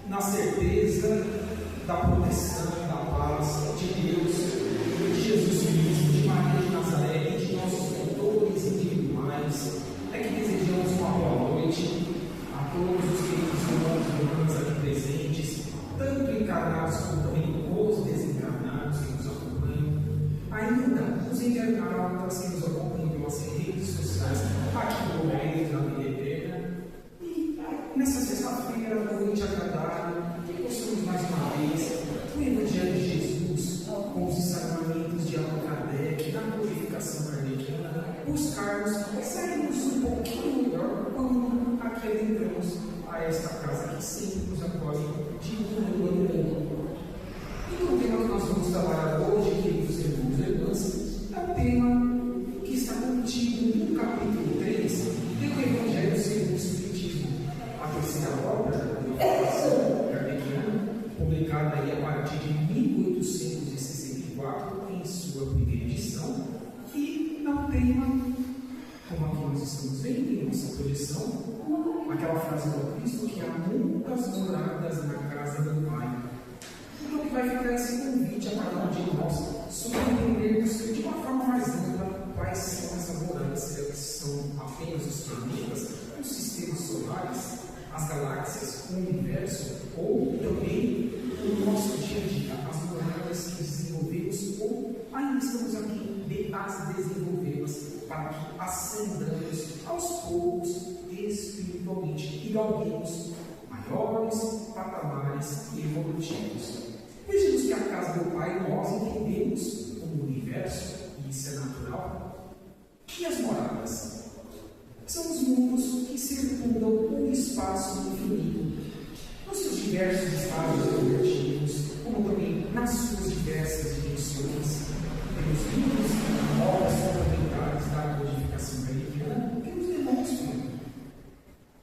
na certeza da proteção, da paz de Deus, de Jesus Cristo, de Maria de Nazaré e de nossos mentores individuais, é que desejamos uma boa noite a todos os queridos irmãos e irmãs aqui presentes, tanto encarnados como também os desencarnados que nos acompanham, ainda os internautas que nos acompanham pelas redes sociais, aqui no Reino da Vida Eterna. E nessa sexta-feira, noite agradável, que possamos mais uma vez o Evangelho de Jesus, com os ensinamentos de Allan Kardec, da glorificação kardeciana, buscarmos sermos um pouquinho melhor quando aqui adentramos a esta casa que sempre nos acolhe de ano em ano. E o tema que nós vamos trabalhar hoje, queridos irmãos e irmãs, é um tema que está contido no capítulo 3 do Evangelho segundo o Espiritismo, a terceira obra da glorificação kardeciana, publicada aí a partir de 1864 em sua primeira edição, e é um tema, como aqui nós estamos vendo em nossa projeção, aquela frase do Cristo que há muitas moradas na casa do Pai. Então que vai ficar esse convite a cada um de nós sobre entendermos de uma forma mais ampla quais são essas moradas, se são apenas os planetas, os sistemas solares, as galáxias, o universo, ou também o nosso dia a dia, as moradas que desenvolvemos ou ainda estamos aqui de as desenvolvê-las para que ascendamos aos poucos espiritualmente e galguemos maiores patamares evolutivos. Vejamos que a casa do Pai nós entendemos como universo, e isso é natural, e as moradas são os mundos que circundam o espaço infinito, nos seus diversos estados evolutivos, como também nas suas diversas dimensões. Temos livros e obras complementares da codificação kardeciana que nos demonstram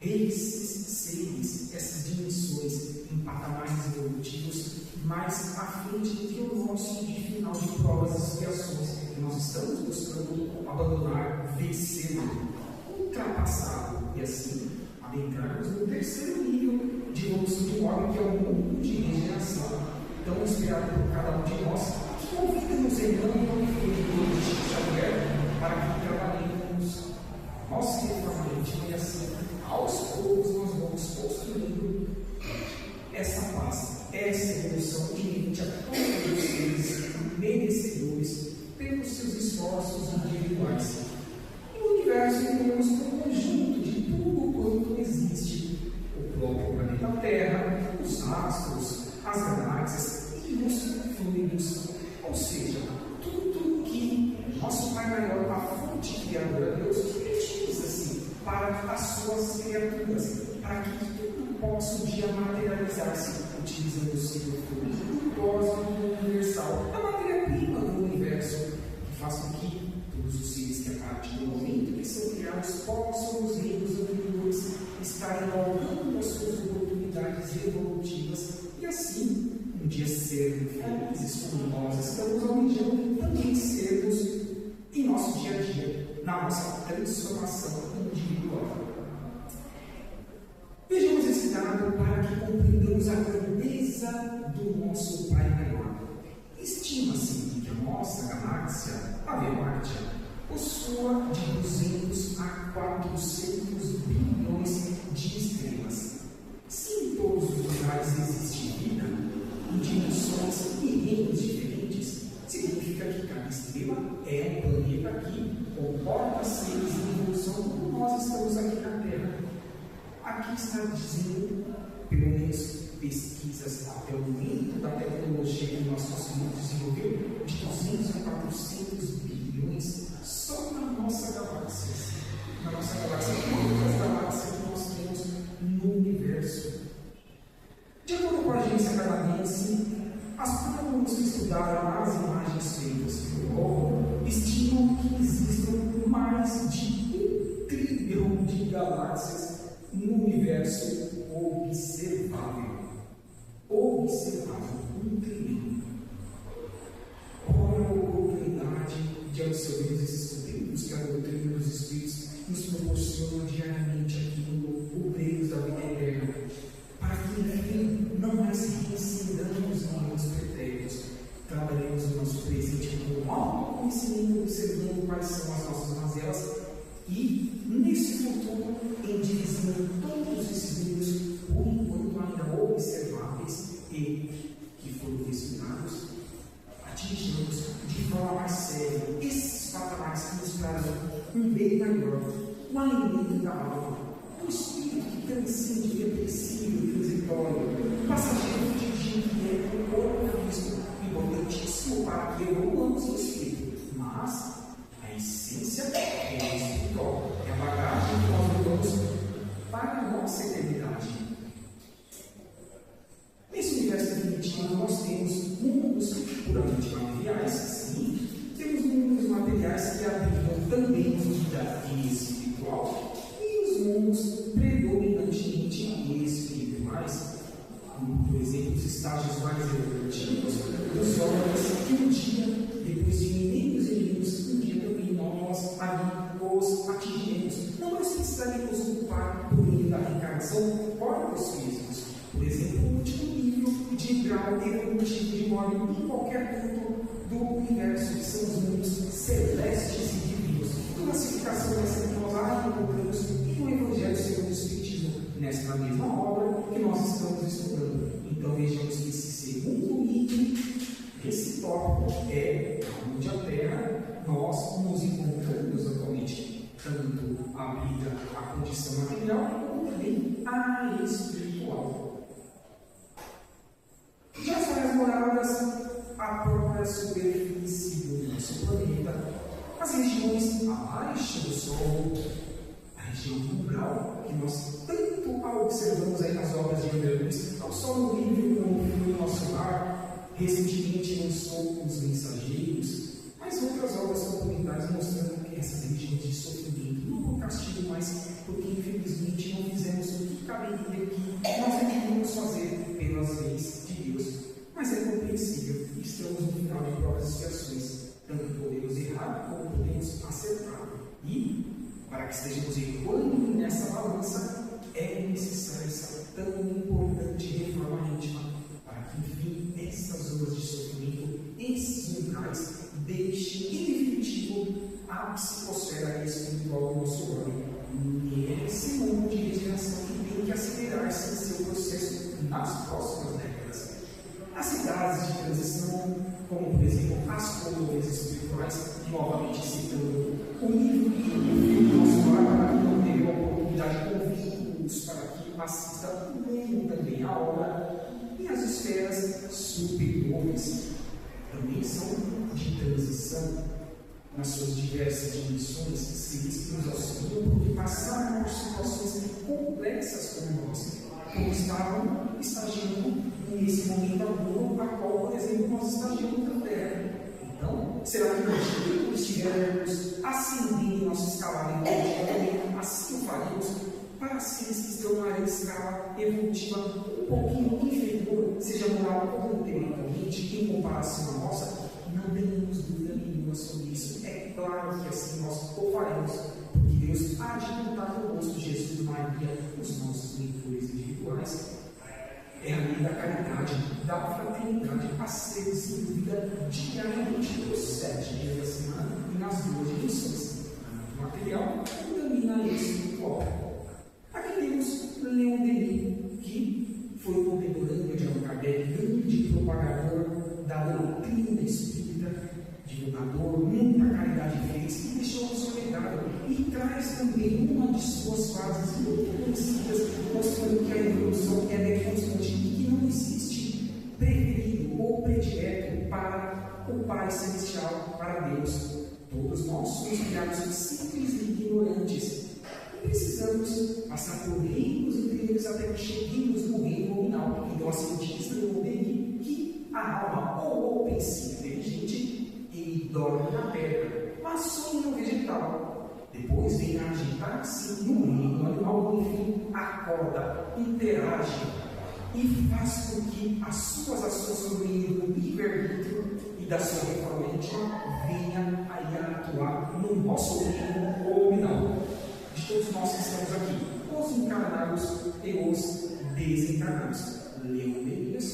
esses seres, essas dimensões em patamares evolutivos mais à frente do que o nosso de final de provas e expiações que nós estamos buscando abandonar, vencer, ultrapassar e assim adentrarmos no terceiro nível de evolução de ordem, que é o mundo de regeneração, tão esperado por cada um de nós, que convida-nos em nome de Chico Xavier para que trabalhemos nosso reformamento e assim, aos poucos, nós vamos construindo essa paz, essa evolução inerente a todos os seres merecedores pelos seus esforços individuais. E o universo entendemos como um conjunto de tudo quanto existe: o próprio planeta Terra, os astros, as galáxias e os fluidos, ou seja, tudo que nosso Pai Maior, a fonte criadora, Deus, utiliza-se para as suas criaturas, para que tudo possa um dia materializar-se, utilizando o ciclo fluido, o cósmico universal, a matéria-prima do universo, que faz com que todos os seres que, a partir do momento que são criados, possam, nos reinos anteriores, estarem galgando as suas oportunidades evolutivas e assim um dia sermos felizes como nós estamos almejando também sermos em nosso dia a dia, na nossa transformação individual. Vejamos esse dado para que compreendamos a grandeza do nosso Pai Maior. Estima-se que a nossa galáxia, a Via Láctea, possua de 200 a 400 bilhões de estrelas. Se em todos os lugares existe vida, em dimensões e reinos diferentes, significa que cada estrela é um planeta que comporta seres em evolução como nós estamos aqui na Terra. Aqui está dizendo, pelo menos pesquisas até o momento da tecnologia que nós conseguimos desenvolver, de 200 a 400 bilhões só na nossa galáxia. Na nossa galáxia, quantas galáxias nós temos no universo? De acordo com a agência canadense, astrônomos que estudaram as imagens feitas pelo globo estimam que existam mais de 1 trilhão de galáxias no universo observável. Observável, 1 trilhão. Ora, a oportunidade de absorver esses conteúdos que a doutrina dos Espíritos nos proporciona diariamente aqui no Obreiros da Vida Eterna, para que, enfim, mais reensinando os nossos pretéritos, trabalhemos o nosso presente com autoconhecimento, observando quais são as nossas mazelas e, nesse futuro, endireçando todos esses livros, por enquanto ainda observáveis e que foram destinados, atingimos de forma mais séria esses patamares que nos trazem um bem maior, o alimento da alma, o espírito que transcende o depressivo, transitório, passageiro de que é o corpo de Cristo, importantíssimo para que evoluamos no espírito, mas a essência é o espiritual, é a bagagem que nós levamos para a nossa eternidade. Nesse universo definitivo, nós temos mundos puramente materiais, sim, temos mundos materiais que abrigam também vida espiritual, e os mundos predominantemente espirituais, como, por exemplo, os estágios mais evolutivos dos homens que um dia, depois de milênios e milênios, um dia também nós ali os atingiremos. Não nós precisaremos ocupar por meio da reencarnação corpos físicos. Por exemplo, o último nível de grau evolutivo de ordem em qualquer ponto do universo, que são os mundos celestes e divinos. Classificação dessa que nós encontramos no Evangelho segundo o Espiritismo, nesta mesma obra que nós estamos estudando. Então vejamos que esse segundo item, esse tópico, é onde a Terra nós nos encontramos atualmente, tanto a vida, a condição material, como também a espiritual. Já as áreas moradas, a própria superfície do nosso planeta, as regiões abaixo do Sol, a região rural, que nós tanto observamos aí nas obras de André Luiz, não só no livro como no nosso lar, recentemente lançou Os Mensageiros, mas outras obras complementares mostrando que essas regiões de sofrimento, não por castigo, mas porque infelizmente não fizemos o que caberia que nós deveríamos fazer pelas leis de Deus. Mas é compreensível, estamos no final de provas e expiações, tanto podemos errar como podemos acertar. E, para que estejamos equânime nessa balança, é necessária essa tão importante reforma íntima, para que, enfim, essas horas de sofrimento, esses umbrais, deixem em definitivo a psicosfera espiritual do nosso homem. Nesse mundo de regeneração que tem que acelerar-se em seu processo nas próximas décadas. As cidades de transição, como por exemplo as colônias espirituais, novamente citando o livro do nosso lar, para que não tenha a oportunidade de convite para que assista leiam também a obra, e as esferas superiores também são de transição nas suas diversas dimensões, seres que nos auxiliam porque passaram por situações complexas como nós, como estavam estagiando nesse momento algum, a qual, por exemplo, nós estagiamos na Terra. Então, será que nós estivermos ascendendo nossa escala evolutiva, assim o faremos para seres que estão na escala evolutiva um pouquinho inferior, seja moral ou intelectualmente, em comparação à nossa? Não tenhamos dúvida nenhuma sobre isso. É claro que assim nós o faremos, porque Deus há de contar conosco, Jesus e Maria, os nossos mentores individuais. É a lei da caridade, da fraternidade, a ser desenvolvida diariamente nos 7 dias da semana e nas 2 dimensões, na material e também na espiritual. Aqui temos Leon Denis, que foi contemporâneo de Allan Kardec, grande propagador da doutrina espírita, divulgador, muita caridade fez e deixou o seu legado. E traz também uma de suas fases muito conhecidas, mostrando que a evolução é constante e que não existe preferido ou predileto para o Pai Celestial, para Deus. Todos nós somos criados simples e ignorantes. E precisamos passar por reinos interiores até que cheguemos no reino nominal. Então, assim diz o Denis que a alma ou pensa inteligente e dorme na pedra, mas sonha no vegetal. Depois vem a agitar-se no reino animal, enfim, acorda, interage e faz com que as suas ações sobre o livre-arbítrio e da sua reforma íntima venha a atuar no nosso reino nominal. De todos nós que estamos aqui, os encarnados e os desencarnados. Leon Denis,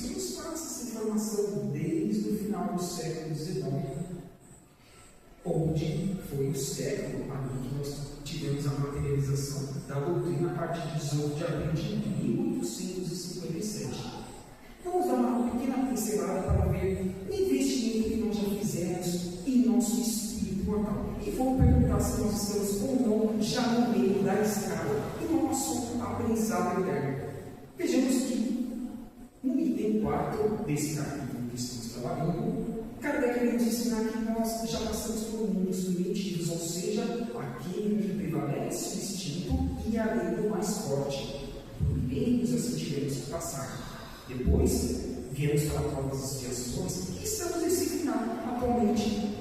4 desse capítulo que estamos trabalhando, Kardec quer nos ensinar que nós já passamos por mundos primitivos, ou seja, aquele que prevalece o instinto e a lei do mais forte. Primeiro assim tivemos que passar. Depois, viemos para a prova das expiações e estamos nesse final atualmente,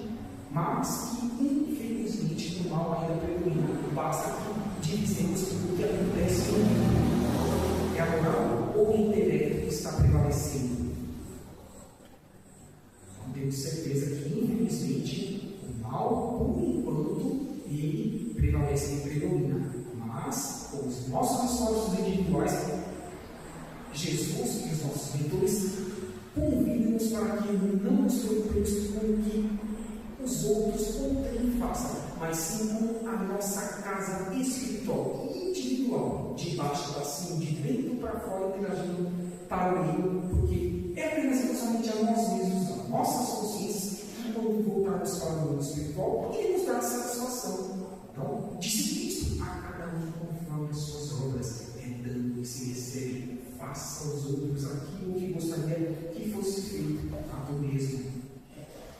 mas que infelizmente o mal ainda predomina. Basta que dizemos o que acontece no mundo. É a moral ou o intelecto que está prevalecendo? Tenho certeza que, infelizmente, o mal, por enquanto, ele prevalece e predomina. Mas, com os nossos esforços individuais, Jesus e os nossos mentores convidam-nos para que não nos preocupemos com o que os outros outrem façam, mas sim com a nossa casa espiritual e individual, de baixo para cima, de dentro para fora, interagindo para o meio, porque é apenas e somente a nós mesmos, a nossas consciências, que quando voltarmos para o mundo espiritual, podemos dar satisfação. Então, disse Cristo, a cada um conforme as suas obras, é dando que se recebe, faça aos outros aquilo que gostaria que fosse feito a tu mesmo.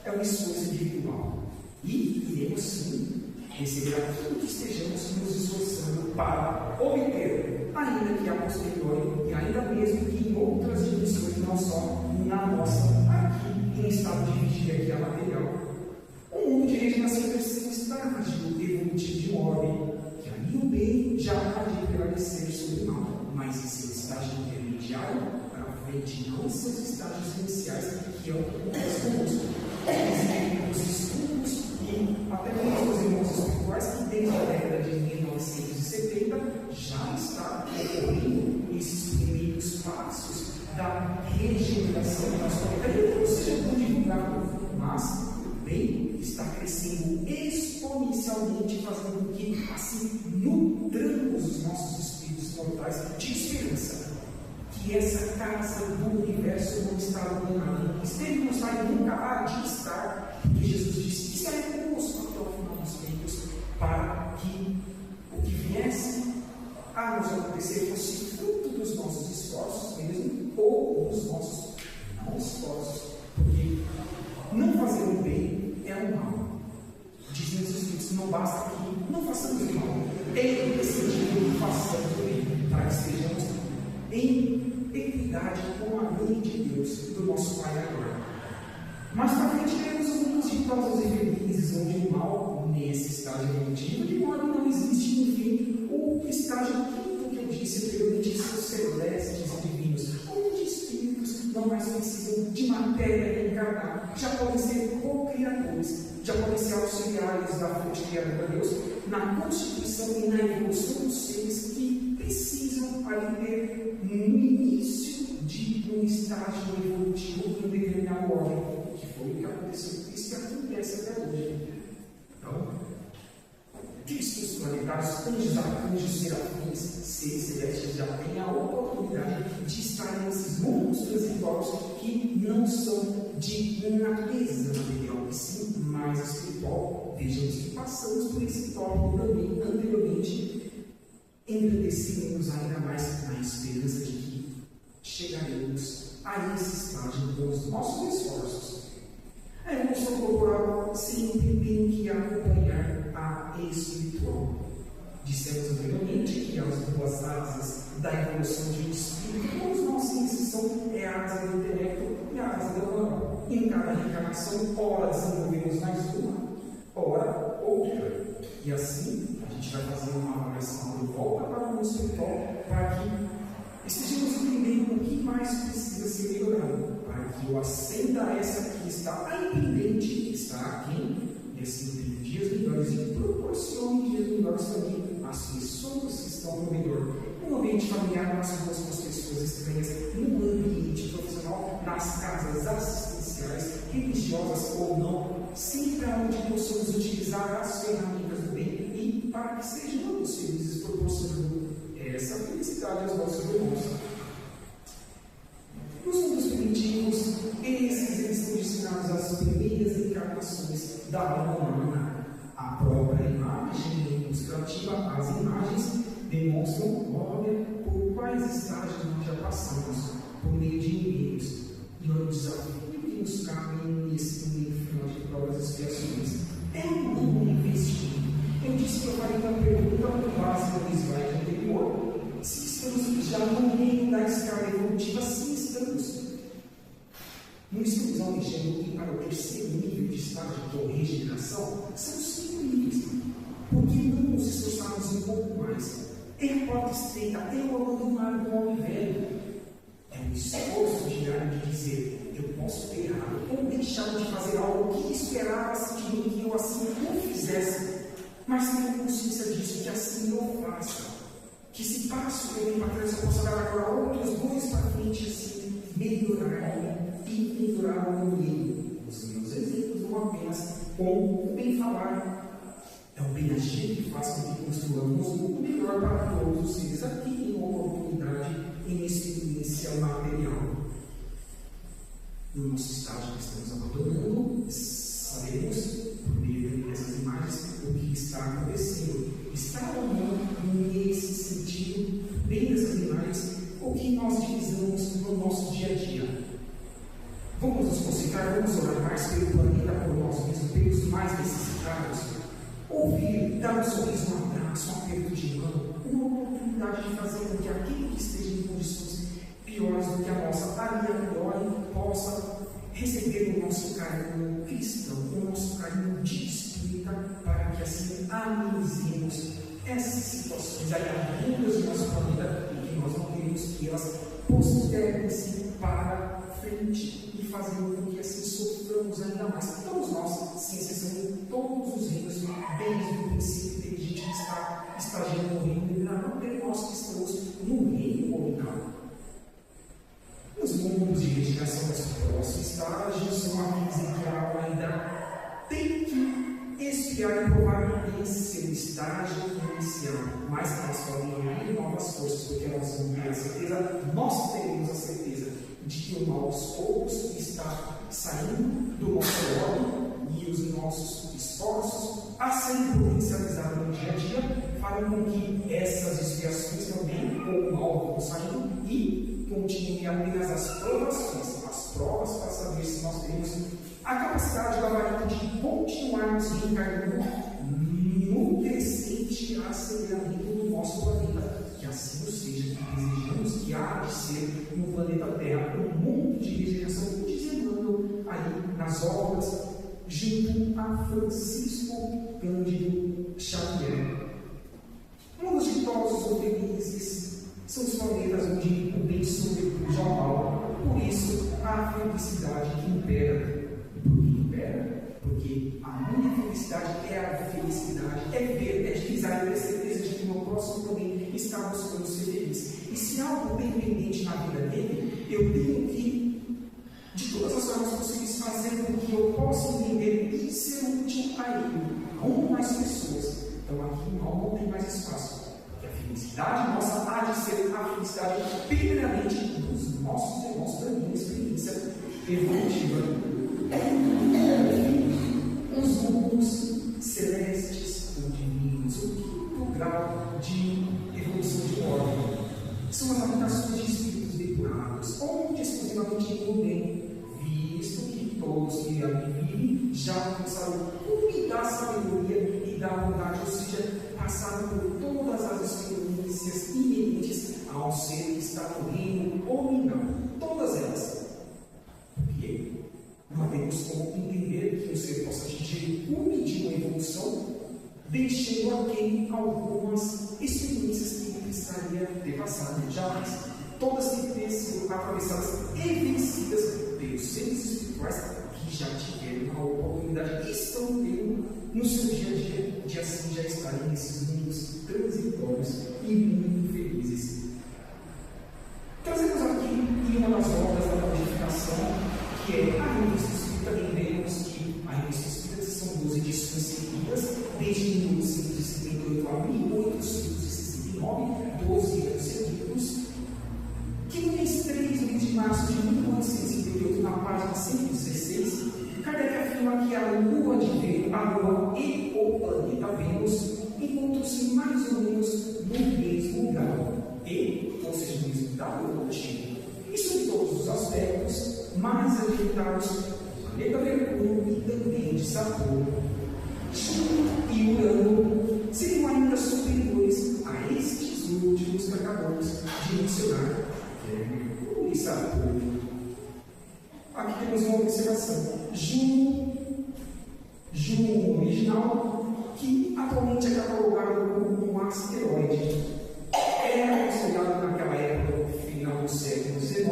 É um esforço individual. E iremos sim receber aquilo que estejamos nos esforçando para obter, ainda que a posteriori, e ainda mesmo que em outras dimensões, não só na nossa, aqui em estado de vigia, que é a material. O mundo de regeneração precisa um estágio evolutivo de ordem, que ali o bem já há de prevalecer sobre o mal, mas em seu estágio intermediário, para frente, não em seus estágios iniciais, que é o que acontece conosco. Existem os estudos e até mesmo os irmãos espirituais que desde a década de 1970 já está ocorrendo esses primeiros passos da regeneração da sua ainda não seja tão divulgado, mas o bem está crescendo exponencialmente, fazendo com que assim nutramos os nossos espíritos mortais de esperança. Que essa casa do universo não está abandonada, esteve no sai nunca há de estar, porque Jesus disse que estaria conosco até o final dos tempos, para que o que viesse a nos acontecer fosse fruto dos nossos esforços mesmo, ou dos nossos não esforços, porque não fazer o bem é um mal. Dizem os Espíritos, não basta que não façamos o mal, tem que decidir que façamos o bem, para que estejamos em eternidade com a lei de Deus, do nosso Pai agora. Mas para frente teremos mundos ditosos e felizes, onde o mal, nesse estágio evolutivo, de modo não existe, enfim, o estágio quinto que eu disse anteriormente, seus celestes e divinos, onde espíritos não mais precisam de matéria reencarnada, já podem ser co-criadores, já podem ser auxiliares da fonte criadora de Deus, na constituição e na evolução dos seres que precisam ali ter no início de um estágio evolutivo em determinado ordem, que foi o que aconteceu com isso que acontece até hoje. Então, Cristos planetários, anjos, arcanjos, serafins, seres celestes já têm a oportunidade de estar nesses mundos transitórios que não são de natureza material, e sim mais espiritual. Vejamos que passamos por esse tópico também anteriormente, engrandecemos ainda mais na esperança de que chegaremos a esse estágio com os nossos esforços. A evolução corporal sempre tem que acompanhar a espiritual. Dissemos anteriormente que as duas asas da evolução de um espírito, todos nós são é a asa do intelecto e a asa da moral. Em cada reencarnação, ora desenvolvemos mais uma, ora outra. E assim, a gente vai fazer uma avaliação de volta para o mundo espiritual, para que estejamos entendendo o que mais precisa ser melhorado, para que eu acenda essa que está aí pendente, que está aqui, nesses dias melhores, e proporcione dias melhores também às pessoas que estão no redor, no ambiente familiar, nas ruas com as pessoas estranhas, no ambiente profissional, nas casas assistenciais, religiosas ou não, sempre onde possamos utilizar as ferramentas do bem e para que sejamos felizes, proporcionando essa felicidade aos nossos irmãos. Nos mundos primitivos, eles estão destinados às primeiras encarnações da alma humana. A própria imagem ilustrativa, as imagens demonstram, olha, por quais estágios nós já passamos, por meio de inimigos. Não estamos almejando ir para o terceiro nível de estágio, que é a regeneração. São 5 níveis. Por que não nos esforçarmos um pouco mais? É a porta estreita, é o abandonar do homem velho. É um esforço diário de dizer: eu posso ter errado, ou deixar de fazer algo que esperava-se de mim que eu assim não fizesse, mas tenho consciência disso, que assim eu faça. Que se passo eu para trás, eu possa dar agora outros 2 para frente, assim, melhorar e melhorar o meu meio. Os meus exemplos vão apenas com o bem falar. É o bem agir que faz com que construamos um mundo melhor para todos os seres aqui em uma oportunidade em experiência material. No nosso estágio que estamos abandonando, sabemos, por meio dessas imagens, o que está acontecendo. Está ou não, nesse sentido, bem dessas imagens, o que nós utilizamos no nosso dia a dia. Vamos nos concentrar, vamos orar mais pelo planeta, por nós mesmos, pelos mais necessitados. Ouvir, dar um sorriso, um abraço, um aperto de mão, uma oportunidade de fazer com que aquele que esteja em condições piores do que a nossa, ali a priori, possa receber o nosso carinho cristão, o nosso carinho de espírita, para que assim amenizemos essas situações aí agudas do nosso planeta e que nós não queremos que elas posterguem-se para frente e fazendo com que assim soframos ainda mais. Todos nós, sem exceção de todos os reinos, desde o princípio inteligente que está estagiando no reino milenar, não tem nós que estamos no reino nominal. Os mundos de regeneração dos próximos estágios são aqueles em que a alma ainda tem que expiar e provar bem seu estágio inicial, mas transformam em novas forças, porque nós vamos ter a certeza, nós teremos a certeza de que o mal aos poucos está saindo do nosso órgão e os nossos esforços a serem potencializados no dia a dia farão com que essas desviações também, ou o mal vão saindo e continuem apenas as provações, as provas para saber se nós temos a capacidade da varita de continuarmos reencarnando no crescente aceleramento do nosso planeta. Que assim ou seja, que desejamos que há de ser no planeta Terra um mundo de regeneração, dizendo aí nas obras, junto a Francisco Cândido Xavier. Mundos ditosos ou felizes são os planetas onde o bem sobrepuja ao mal. Por isso, a felicidade que impera. Por que impera? Porque a minha felicidade é a felicidade, é ver, é utilizar, é ter certeza de que o meu próximo também está buscando ser feliz. E se há algo bem pendente na vida dele, eu tenho que, de todas as formas possíveis, fazer com que eu possa entender e ser útil a ele, a uma mais pessoas. Então aqui não tem mais espaço. Porque a felicidade nossa há de ser a felicidade primeiramente dos nossos irmãos da minha experiência evolutiva. Os mundos celestes ou divinos, o quinto grau de evolução de ordem, são as habitações de espíritos depurados, onde exclusivamente no bem, visto que todos que ali vivem já alcançaram o cume da sabedoria e da bondade, ou seja, passaram por todas as experiências inerentes ao ser que está no reino nominal, todas elas. Porque não temos como entender que o ser possa atingir o cume de uma evolução, deixando aquém algumas experiências que ele precisaria ter passado jamais. Todas têm que ter sido atravessadas e vencidas pelos seres espirituais que já tiveram a oportunidade e estão tendo no seu dia a dia de assim já estarem nesses mundos transitórios e muito felizes. Trazemos aqui em uma das obras da codificação, que é a Revista Espírita. Lembremos que a Revista Espírita são 12 edições seguidas, desde 1858 a 1869, 12 anos seguidos, que no mês 3 de março de 1958, na página 116, Kardec afirma que a Lua de Vênus, a Lua e o planeta Vênus encontram-se mais ou menos no mesmo grau, ou seja, no mesmo grau evolutivo. Isso em todos os aspectos mais adiantados do planeta Mercúrio e também de Saturno. Júpiter e Urano seriam ainda superiores a estes últimos que acabamos de mencionar, que é Mercúrio e Saturno. aqui temos uma observação. Juno original, que atualmente é catalogado como um asteroide. Era considerado naquela época, no final do século XIX,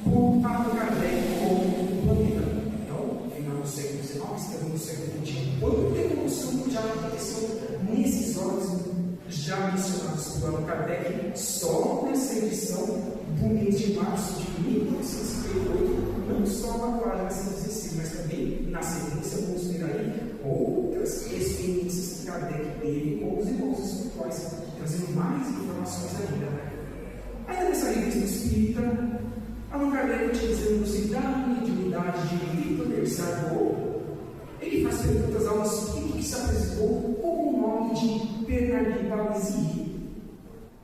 por Allan Kardec como um planeta. Então, no final do século XIX, estamos no século XXI. Quando tem evolução já aconteceu nesses órgãos já mencionados por Allan Kardec, só nessa edição do mês de março de 1958, não só na página 116, mas também na sequência vamos ver aí outras experiências que Kardec teve com os irmãos espirituais, trazendo mais informações ainda. Ainda nessa revista espírita, Allan Kardec, utilizando a mediunidade de Victor Sarko, ele faz perguntas ao espírito que se apresentou com o nome de Bernardino Balesier.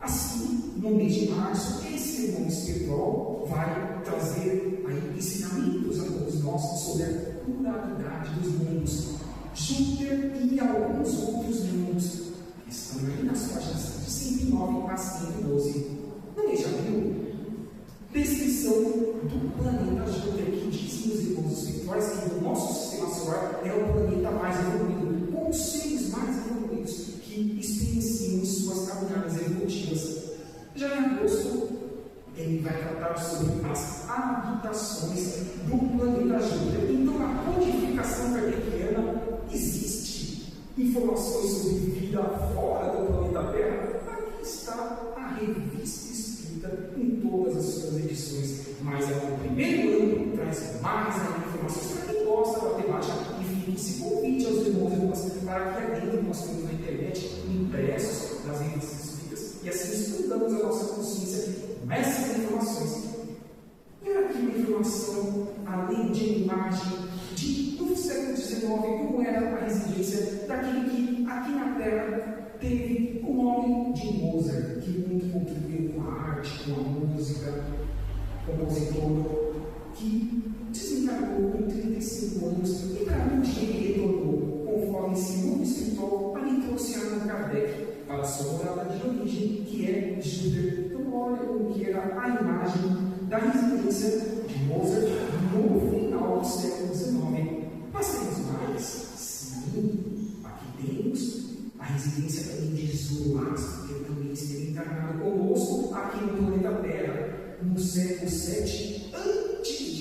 Assim, no mês de março, esse irmão espiritual vai trazer aí ensinamentos a todos nós sobre a pluralidade dos mundos, Júpiter e alguns outros mundos, que estão aí nas páginas de 109 a 112. No mês de abril, descrição do planeta Júpiter, que dizem os irmãos espirituais que o nosso sistema solar é o planeta mais evoluído, com os seres mais evoluídos que experienciam suas caminhadas evolutivas. Já em agosto, ele vai tratar sobre as habitações do planeta Júpiter. Então, na codificação kardeciana, existe informações sobre vida fora do planeta Terra. Aqui está a revista espírita em todas as suas edições. Mas o primeiro ano traz mais informações para quem gosta da temática e fique se convite aos irmãos e irmãs para que adentrem nós temos na internet impressos das revistas espíritas e assim estudamos a nossa consciência com essas informações. E aqui uma informação, além de imagem do século XIX, como era a residência daquele que aqui na Terra teve o nome de Mozart, que muito contribuiu com a arte, com a música, compositor, que desencarnou com 35 anos e para onde ele retornou, conforme segundo escritor, ali trouxe Allan Kardec para a sua morada de origem, que é Júpiter. Então, olha como que era a imagem da residência de Mozart no final do século XIX. Mas temos mais? Sim, aqui temos a residência também de Zoroastro, que também esteve encarnado conosco aqui no planeta Terra, no século VII a.C.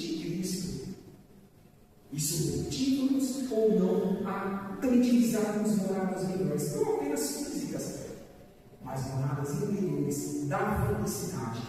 Isso motiva-nos ou não a tranquilizarmos moradas melhores, não apenas físicas, mas moradas interiores da felicidade.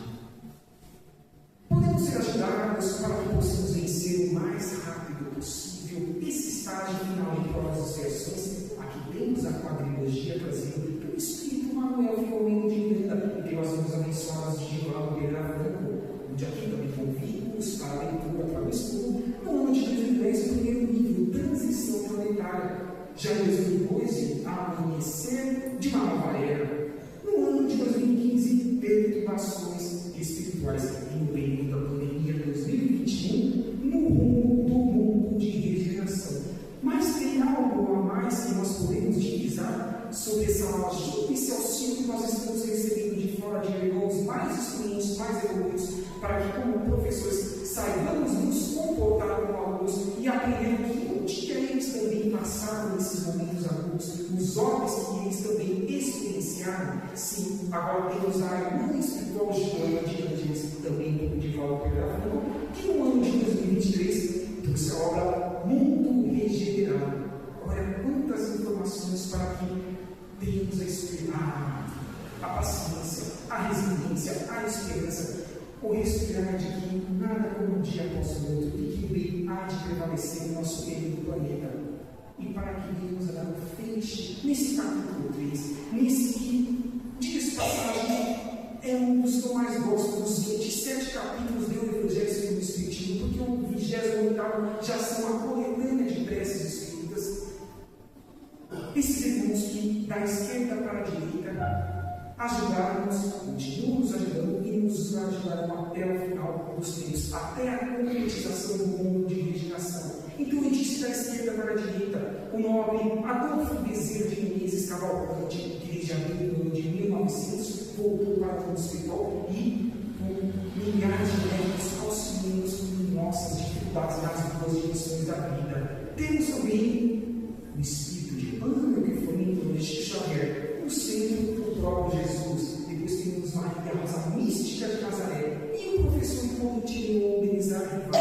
Podemos ser ajudados para que possamos vencer o mais rápido possível esse estágio final de todas as versões. Aqui temos a quadrilogia trazida pelo Espírito Manuel Filomeno de Miranda, em que nós vamos abençoar as de Givaldo Pereira Franco, onde aqui também convimos para a leitura para o estudo, no ano de 2010, o primeiro nível, transição planetária. Já em 2012, amanhecer de uma nova era. No ano de 2015, perturbações espirituais. E no período da pandemia de 2021, no rumo do mundo de regeneração. Mas tem algo a mais que nós podemos utilizar sobre essa ajuda, esse auxílio que nós estamos recebendo de fora de irmãos mais experientes, mais evoluídos, para que, como professores, saibamos nos comportar como alunos e aprender que um dia eles também passaram nesses momentos agudos, os homens que eles também experienciaram. Sim, agora temos a irmã espiritual Joana de Angeles, também do Divaldo Pereira Franco, que no ano de 2023 trouxe a obra Mundo Regenerado. Olha quantas informações para que tenhamos a esperar, a paciência, a resiliência, a esperança, o respirar de que nada como um dia após o outro e que o bem há de prevalecer no nosso querido planeta. E para que venhamos a dar um feixe nesse capítulo 3, nesse que, diga-se de passagem, é um dos que eu mais gosto, dos 27 capítulos do Evangelho segundo o Espiritismo, porque o 28º já são a coletânea de preces espíritas. Esses irmãos que, da esquerda para a direita, ajudaram-nos, continuam nos ajudando e nos ajudaram até o final dos tempos, até a concretização do mundo de regeneração. Então, eu disse da esquerda para a direita, o nobre Adolfo Bezerra de Menezes Cavalcante, que desde abril do ano de 1900 voltou para o mundo espiritual e, com milhares de médicos auxiliando em nossas vida. Temos também o espírito de Emmanuel, que foi mentor de Chico Xavier, no centro do próprio Jesus. Depois temos Maria Rosa Mística de Nazaré e o professor Contínuo Benizar Rivaldo.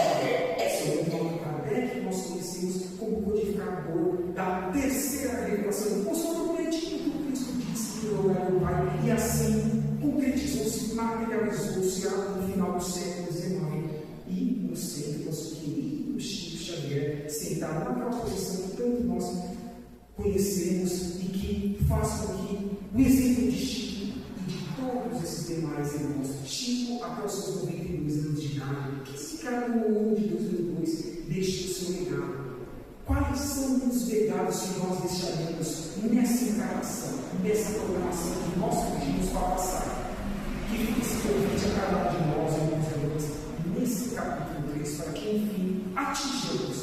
Sobre o nome Kardec, nós conhecemos como codificador da terceira revelação. Consolidamente, tudo Cristo disse que o lugar do Pai, e assim concretizou-se, materializou-se no final do século XIX. E no centro, nosso querido Chico Xavier, sentado naquela posição que tanto nós conhecemos e que faz com que o exemplo de Chico e de todos esses demais irmãos, Chico, até os seus 92 anos de idade, que se cada ano de 2002 deixe o seu legado. Quais são os legados que nós deixaremos nessa encarnação, nessa programação que nós pedimos para passar? Que fique esse convite a cada um de nós, irmãos, nesse capítulo 3, para que, enfim, atinjamos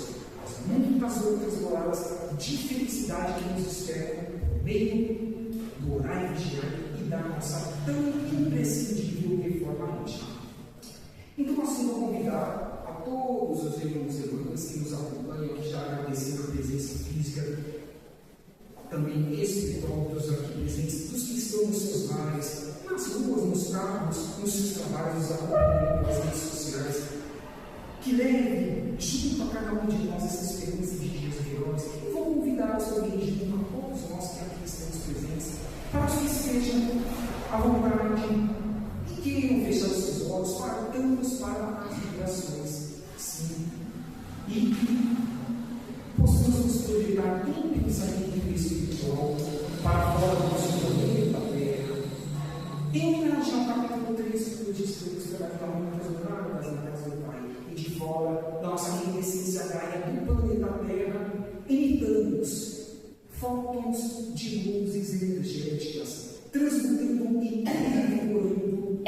as muitas outras moradas de felicidade que nos esperam por meio do orar e vigiar e da nossa tão imprescindível reforma íntima. Então, nós vamos convidar a todos os irmãos e irmãs que nos acompanham, que já agradecendo a presença física, também espiritual dos aqui presentes, dos que estão nos seus lares, nas ruas, nos carros, nos seus trabalhos, nos acompanhando pelas redes sociais, que leve junto a cada um de nós essa experiência de dias melhores. E vou convidá-los também, junto a todos nós que aqui estamos presentes, para que estejam à vontade e queiram fechar os seus olhos para tantos para as vibrações. Sim. E possamos nos projetar intensamente espiritual para fora do nosso planeta Terra. Em homenagem ao capítulo 3 do Discurso da Muitas Moradas na Casa do Pai, e de fora da nossa essência gaia do planeta Terra, imitamos fótons de luzes energéticas, transmutando e incorporando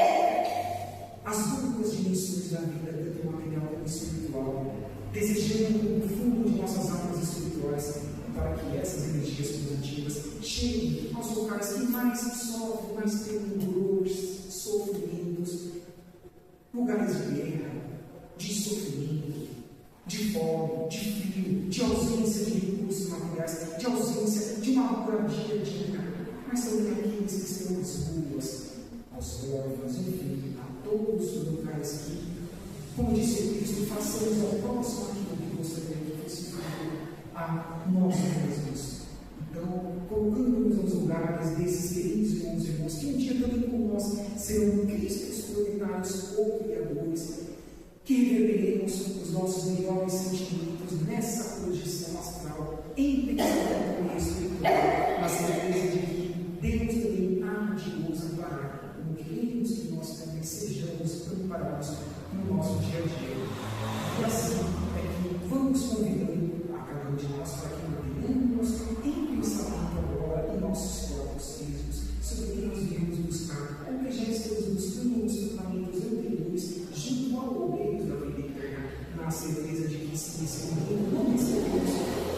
as duplas dimensões da vida, tanto material como espiritual, desejando no fundo de nossas almas espirituais para que essas energias positivas cheguem aos locais que mais sofrem, mais têm dores, sofrimentos, lugares de guerra, de sofrimento, de fome, de frio, de ausência de recursos materiais, de ausência de uma moradia digna, mas também aqueles que estão nas ruas, aos órfãos, enfim, a todos os locais que, como disse o Cristo, façamos ao próximo aquilo que gostaria que fosse feito a nós mesmos. Então, colocando-nos nos lugares desses queridos irmãos e irmãs, que um dia também como nós serão Cristos planetários ou criadores, que reverberemos os nossos melhores sentimentos nessa projeção astral, em pensamento espiritual, na certeza de que Deus também há de nos amparar, como queremos que nós também sejamos amparados no nosso dia a dia. E assim é que vamos convidando a cada um de nós para que mantenhamos em pensamento agora em nossos corpos físicos sobre o que nós viemos buscar, ou que já estamos buscando nos tratamentos anteriores, junto ao obreiro da vida eterna, na certeza de que se nesse momento não recebemos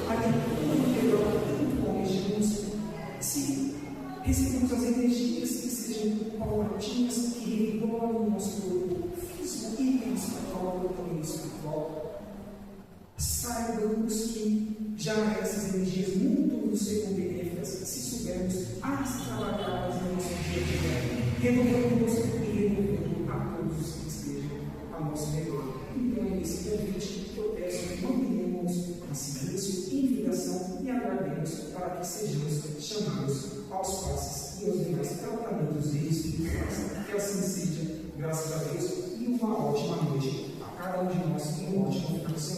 a leitura integral tanto almejamos, se recebemos as energias que sejam paulatinas, que revigorem o nosso corpo físico e espiritual, também espiritual. Saibamos que já essas energias muito nos serão benéficas se soubermos as trabalhadas no nosso dia a dia, renovando-nos e renovando a todos os que estejam a nosso redor. Então é esse convite que eu peço que mantenhamos em silêncio, em ligação e aguardemos para que sejamos chamados aos passes e aos demais tratamentos espirituais. Que assim seja, graças a Deus, e uma ótima noite a cada um de nós e um ótimo final de semana.